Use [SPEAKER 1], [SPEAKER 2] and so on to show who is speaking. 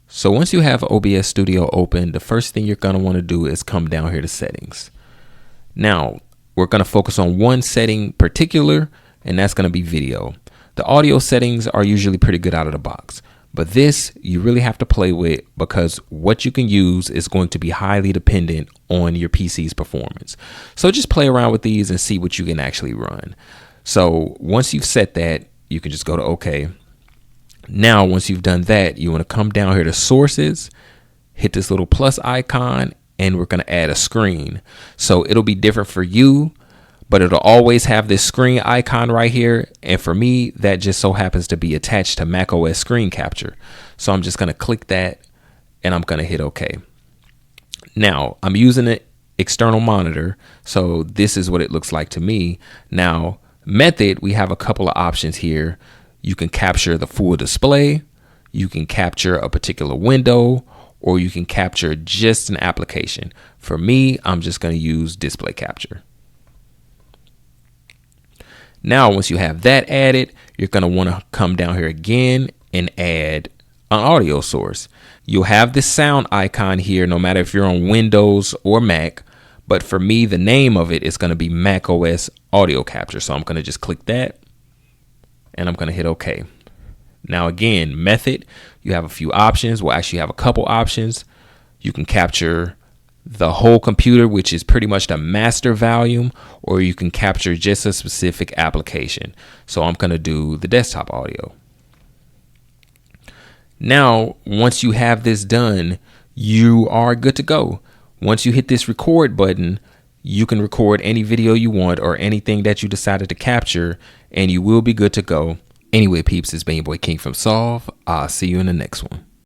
[SPEAKER 1] So once you have OBS Studio open, the first thing you're going to want to do is come down here to settings. Now, we're going to focus on one setting particular, and that's going to be video. The audio settings are usually pretty good out of the box, but this you really have to play with because what you can use is going to be highly dependent on your PC's performance. So just play around with these and see what you can actually run. So once you've set that, you can just go to OK. Now, once you've done that, you want to come down here to sources, hit this little plus icon, and we're going to add a screen. So it'll be different for you, but it'll always have this screen icon right here. And for me, that just so happens to be attached to macOS screen capture. So I'm just going to click that and I'm going to hit OK. Now I'm using an external monitor. So this is what it looks like to me. Now method, we have a couple of options here. You can capture the full display, you can capture a particular window, or you can capture just an application. For me, I'm just going to use display capture. Now, once you have that added, you're going to want to come down here again and add an audio source. You'll have this sound icon here, no matter if you're on Windows or Mac. But for me, the name of it is going to be macOS audio capture. So I'm going to just click that. And I'm going to hit OK. Now, again, method, you have a few options. Well, actually, you have a couple options. You can capture the whole computer, which is pretty much the master volume, or you can capture just a specific application. So I'm going to do the desktop audio. Now, once you have this done, you are good to go. Once you hit this record button, you can record any video you want or anything that you decided to capture, and you will be good to go. Anyway, peeps, it's been your boy King from Solve. I'll see you in the next one.